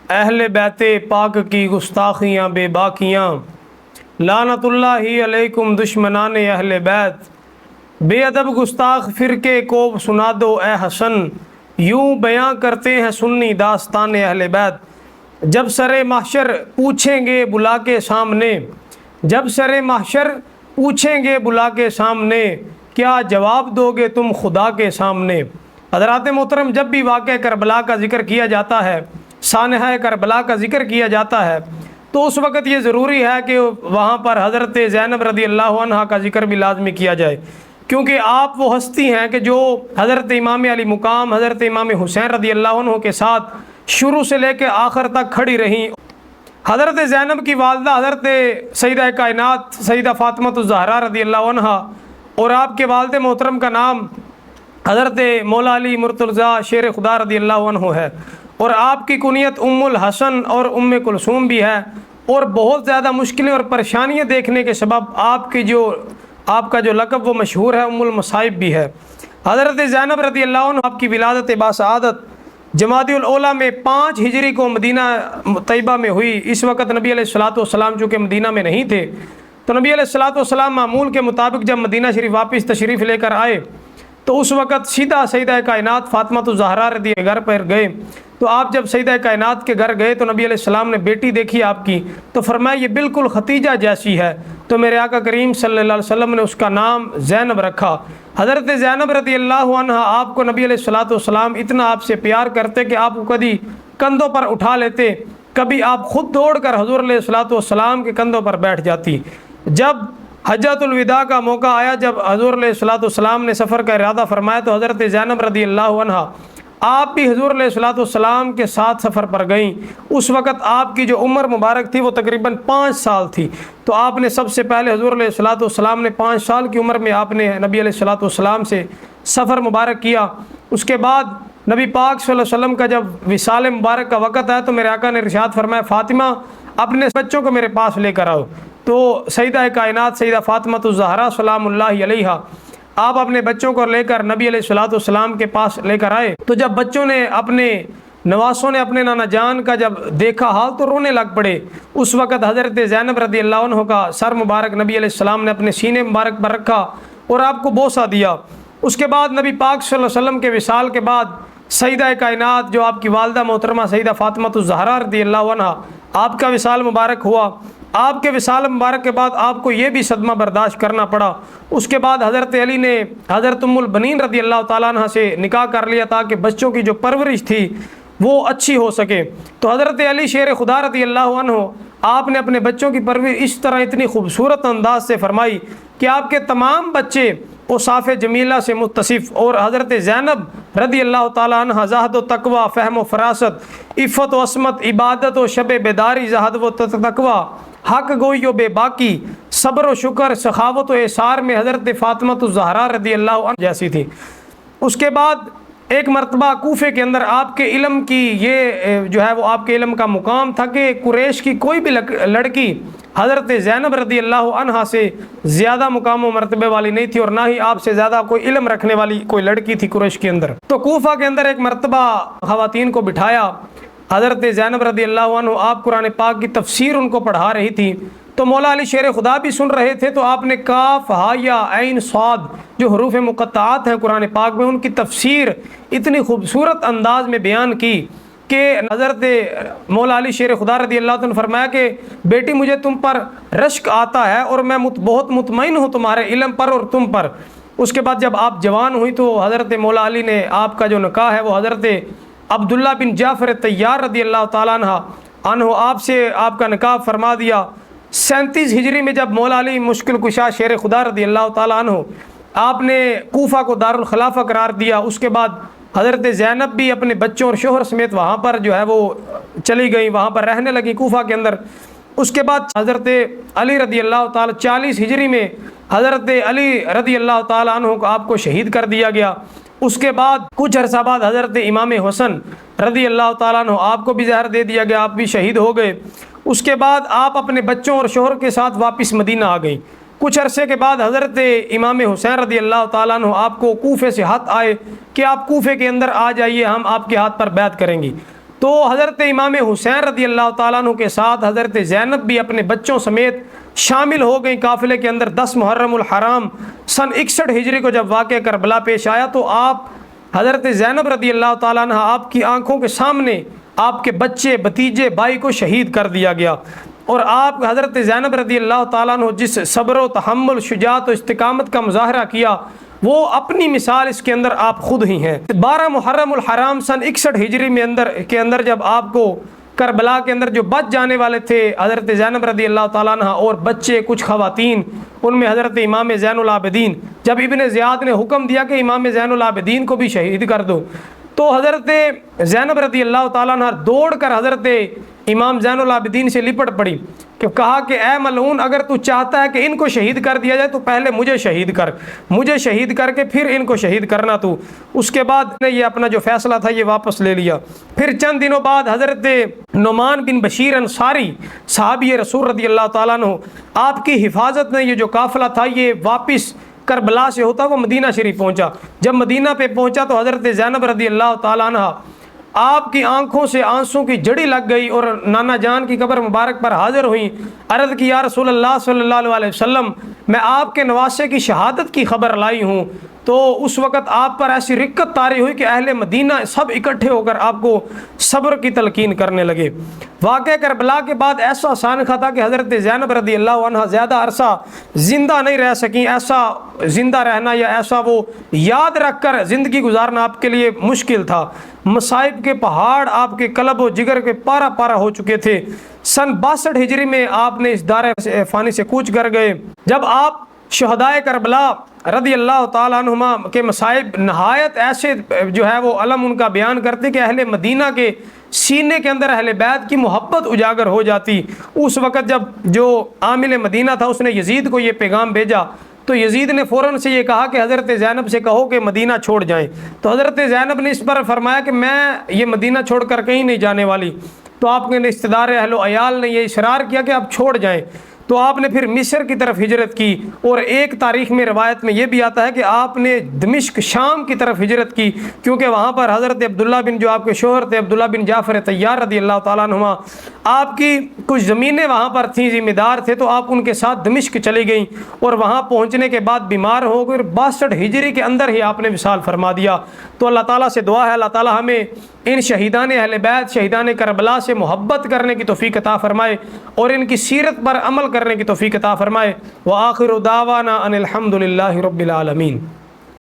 اہل بیت پاک کی گستاخیاں بے باکیاں، لعنت اللہ علیکم دشمنان اہل بیت، بے ادب گستاخ فرقے کو سنا دو اے حسن، یوں بیاں کرتے ہیں سنی داستان اہل بیت۔ جب سر محشر پوچھیں گے بلا کے سامنے، جب سر محشر پوچھیں گے بلا کے سامنے، کیا جواب دو گے تم خدا کے سامنے؟ حضرات محترم، جب بھی واقعہ کربلا کا ذکر کیا جاتا ہے، سانحہ کربلا کا ذکر کیا جاتا ہے، تو اس وقت یہ ضروری ہے کہ وہاں پر حضرت زینب رضی اللہ عنہا کا ذکر بھی لازمی کیا جائے، کیونکہ آپ وہ ہستی ہیں کہ جو حضرت امام علی مقام حضرت امام حسین رضی اللہ عنہ کے ساتھ شروع سے لے کے آخر تک کھڑی رہیں۔ حضرت زینب کی والدہ حضرت سیدہ کائنات سیدہ فاطمہ الزہرا رضی اللہ عنہا، اور آپ کے والد محترم کا نام حضرت مولا علی مرتضیٰ شیر خدا رضی اللہ عنہ ہے، اور آپ کی کنیت ام الحسن اور ام کلثوم بھی ہے، اور بہت زیادہ مشکلیں اور پریشانیاں دیکھنے کے سبب آپ کا جو لقب وہ مشہور ہے، ام المصائب بھی ہے۔ حضرت زینب رضی اللہ عنہ آپ کی ولادت باسعادت جمادی الاولیٰ میں 5 ہجری کو مدینہ طیبہ میں ہوئی۔ اس وقت نبی علیہ الصلوۃ والسلام چونکہ مدینہ میں نہیں تھے، تو نبی علیہ الصلوۃ والسلام معمول کے مطابق جب مدینہ شریف واپس تشریف لے کر آئے تو اس وقت سیدھا سیدہ کائنات فاطمہ الزہرا رضی اللہ عنہا گھر پر گئے۔ تو آپ جب سیدہ کائنات کے گھر گئے تو نبی علیہ السلام نے بیٹی دیکھی آپ کی، تو فرمایا یہ بالکل ختیجہ جیسی ہے، تو میرے آقا کریم صلی اللہ علیہ وسلم نے اس کا نام زینب رکھا۔ حضرت زینب رضی اللہ عنہا آپ کو نبی علیہ الصلوۃ والسلام اتنا آپ سے پیار کرتے کہ آپ کو کبھی کندھوں پر اٹھا لیتے، کبھی آپ خود دوڑ کر حضور علیہ الصلوۃ والسلام کے کندھوں پر بیٹھ جاتی۔ جب حجۃ الوداع کا موقع آیا، جب حضور علیہ الصلوۃ والسلام نے سفر کا ارادہ فرمایا، تو حضرت زینب رضی اللہ عنہا آپ بھی حضور علیہ الصلوۃ والسلام کے ساتھ سفر پر گئیں۔ اس وقت آپ کی جو عمر مبارک تھی وہ تقریباً 5 سال تھی، تو آپ نے سب سے پہلے حضور علیہ الصلوۃ والسلام نے 5 سال کی عمر میں آپ نے نبی علیہ الصلوۃ والسلام سے سفر مبارک کیا۔ اس کے بعد نبی پاک صلی اللہ علیہ وسلم کا جب وصال مبارک کا وقت ہے تو میرے آقا نے ارشاد فرمایا، فاطمہ اپنے بچوں کو میرے پاس لے کر آؤ۔ تو سیدہ کائنات سیدہ فاطمہ الزہرا سلام اللہ علیہا آپ اپنے بچوں کو لے کر نبی علیہ الصلوۃ والسلام کے پاس لے کر آئے، تو جب بچوں نے اپنے نواسوں نے اپنے نانا جان کا جب دیکھا حال تو رونے لگ پڑے۔ اس وقت حضرت زینب رضی اللہ عنہ کا سر مبارک نبی علیہ السلام نے اپنے سینے مبارک پر رکھا اور آپ کو بوسہ دیا۔ اس کے بعد نبی پاک صلی اللہ علیہ وسلم کے وصال کے بعد سیدہ کائنات جو آپ کی والدہ محترمہ سیدہ فاطمہ الزہرا رضی اللہ عنہا آپ کا وصال مبارک ہوا۔ آپ کے وصال مبارک کے بعد آپ کو یہ بھی صدمہ برداشت کرنا پڑا۔ اس کے بعد حضرت علی نے حضرت ام البنین رضی اللہ تعالیٰ عنہ سے نکاح کر لیا تاکہ بچوں کی جو پرورش تھی وہ اچھی ہو سکے۔ تو حضرت علی شیر خدا رضی اللہ عنہ آپ نے اپنے بچوں کی پرورش اس طرح اتنی خوبصورت انداز سے فرمائی کہ آپ کے تمام بچے اوصاف جمیلہ سے متصف، اور حضرت زینب رضی اللہ تعالیٰ عنہ زہد و تقوی، فہم و فراست، عفت و عصمت، عبادت و شب بیداری، زہد و تقوی، حق گوئی و بے باکی، صبر و شکر، سخاوت و احسار میں حضرت فاطمہ الزہرا رضی اللہ عنہ جیسی تھی۔ اس کے بعد ایک مرتبہ کوفے کے اندر آپ کے علم کی یہ جو ہے وہ آپ کے علم کا مقام تھا کہ قریش کی کوئی بھی لڑکی حضرت زینب رضی اللہ عنہا سے زیادہ مقام و مرتبے والی نہیں تھی، اور نہ ہی آپ سے زیادہ کوئی علم رکھنے والی کوئی لڑکی تھی قریش کے اندر۔ تو کوفہ کے اندر ایک مرتبہ خواتین کو بٹھایا، حضرت زینب رضی اللہ عنہ آپ قرآن پاک کی تفسیر ان کو پڑھا رہی تھی، تو مولا علی شیر خدا بھی سن رہے تھے، تو آپ نے کاف ہا یا عین صاد جو حروف مقطعات ہیں قرآن پاک میں ان کی تفسیر اتنی خوبصورت انداز میں بیان کی کہ حضرت مولا علی شیر خدا رضی اللہ عنہ نے فرمایا کہ بیٹی مجھے تم پر رشک آتا ہے اور میں بہت مطمئن ہوں تمہارے علم پر اور تم پر۔ اس کے بعد جب آپ جوان ہوئی تو حضرت مولا علی نے آپ کا جو نکاح ہے وہ حضرت عبداللہ بن جعفر طیار رضی اللہ تعالیٰ عنہ آپ سے آپ کا نکاح فرما دیا۔ 37 ہجری میں جب مولا علی مشکل کشا شیر خدا رضی اللہ تعالیٰ عنہ آپ نے کوفہ کو دارالخلافہ قرار دیا، اس کے بعد حضرت زینب بھی اپنے بچوں اور شوہر سمیت وہاں پر جو ہے وہ چلی گئیں، وہاں پر رہنے لگی کوفہ کے اندر۔ اس کے بعد حضرت علی رضی اللہ تعالیٰ 40 ہجری میں حضرت علی رضی اللہ تعالیٰ عنہ کو آپ کو شہید کر دیا گیا۔ اس کے بعد کچھ عرصہ بعد حضرت امام حسن رضی اللہ تعالیٰ عنہ آپ کو بھی زہر دے دیا گیا، آپ بھی شہید ہو گئے۔ اس کے بعد آپ اپنے بچوں اور شوہر کے ساتھ واپس مدینہ آ گئیں۔ کچھ عرصے کے بعد حضرت امام حسین رضی اللہ تعالیٰ عنہ آپ کو کوفے سے ہاتھ آئے کہ آپ کوفے کے اندر آ جائیے، ہم آپ کے ہاتھ پر بیعت کریں گی۔ تو حضرت امام حسین رضی اللہ تعالیٰ عنہ کے ساتھ حضرت زینب بھی اپنے بچوں سمیت شامل ہو گئیں قافلے کے اندر۔ 10 محرم الحرام سن 61 ہجری کو جب واقعہ کربلا پیش آیا تو آپ حضرت زینب رضی اللہ تعالیٰ عنہ آپ کی آنکھوں کے سامنے آپ کے بچے بھتیجے بھائی کو شہید کر دیا گیا، اور آپ حضرت زینب رضی اللہ تعالیٰ عنہ جس صبر و تحمل، شجاعت و استقامت کا مظاہرہ کیا، وہ اپنی مثال اس کے اندر آپ خود ہی ہیں۔ 12 محرم الحرام سن 61 ہجری میں کے اندر جب آپ کو کربلا کے اندر جو بچ جانے والے تھے حضرت زینب رضی اللہ تعالیٰ عنہ اور بچے کچھ خواتین، ان میں حضرت امام زین العابدین، جب ابن زیاد نے حکم دیا کہ امام زین العابدین کو بھی شہید کر دو، تو حضرت زینب رضی اللہ تعالیٰ عنہ دوڑ کر حضرت امام زین العابدین سے لپٹ پڑی کہ کہا کہ اے ملعون، اگر تو چاہتا ہے کہ ان کو شہید کر دیا جائے تو پہلے مجھے شہید کر کے پھر ان کو شہید کرنا۔ تو اس کے بعد نے یہ اپنا جو فیصلہ تھا یہ واپس لے لیا۔ پھر چند دنوں بعد حضرت نعمان بن بشیر انصاری صحابی رسول رضی اللہ تعالیٰ عنہ، آپ کی حفاظت میں یہ جو قافلہ تھا یہ واپس کربلا سے ہوتا وہ مدینہ شریف پہنچا۔ جب مدینہ پہ پہنچا تو حضرت زینب رضی اللہ تعالیٰ عنہ آپ کی آنکھوں سے آنسوں کی جڑی لگ گئی اور نانا جان کی قبر مبارک پر حاضر ہوئیں، عرض کی یا رسول اللہ صلی اللہ علیہ وسلم، میں آپ کے نواسے کی شہادت کی خبر لائی ہوں۔ تو اس وقت آپ پر ایسی رقت طاری ہوئی کہ اہل مدینہ سب اکٹھے ہو کر آپ کو صبر کی تلقین کرنے لگے۔ واقعہ کربلا کے بعد ایسا سانحہ تھا کہ حضرت زینب رضی اللہ عنہ زیادہ عرصہ زندہ نہیں رہ سکیں۔ ایسا زندہ رہنا یا ایسا وہ یاد رکھ کر زندگی گزارنا آپ کے لیے مشکل تھا۔ مصائب کے پہاڑ آپ کے قلب و جگر کے پارا پارا ہو چکے تھے۔ سن 62 ہجری میں آپ نے اس دار فانی سے کوچ کر گئے۔ جب آپ شہدائے کربلا رضی اللہ تعالیٰ عنہما کے مصائب نہایت ایسے جو ہے وہ علم ان کا بیان کرتے کہ اہل مدینہ کے سینے کے اندر اہل بیت کی محبت اجاگر ہو جاتی۔ اس وقت جب جو عامل مدینہ تھا اس نے یزید کو یہ پیغام بھیجا تو یزید نے فوراً سے یہ کہا کہ حضرت زینب سے کہو کہ مدینہ چھوڑ جائیں۔ تو حضرت زینب نے اس پر فرمایا کہ میں یہ مدینہ چھوڑ کر کہیں نہیں جانے والی۔ تو آپ کے رشتہ دار اہل و عیال نے یہ اصرار کیا کہ آپ چھوڑ جائیں۔ تو آپ نے پھر مصر کی طرف ہجرت کی، اور ایک تاریخ میں روایت میں یہ بھی آتا ہے کہ آپ نے دمشق شام کی طرف ہجرت کی، کیونکہ وہاں پر حضرت عبداللہ بن جو آپ کے شوہر تھے عبداللہ بن جعفر طیار رضی اللہ تعالیٰ عنہما، آپ کی کچھ زمینیں وہاں پر تھیں، ذمہ دار تھے، تو آپ ان کے ساتھ دمشق چلی گئیں، اور وہاں پہنچنے کے بعد بیمار ہو گئے، 62 ہجری کے اندر ہی آپ نے وصال فرما دیا۔ تو اللہ تعالیٰ سے دعا ہے اللہ تعالیٰ ہمیں ان شہیدان اہل بیت، شہیدان کربلا سے محبت کرنے کی توفیق عطا فرمائے اور ان کی سیرت پر عمل کرنے کی توفیق عطا فرمائے۔ وآخر دعوانا ان الحمد للہ رب العالمین۔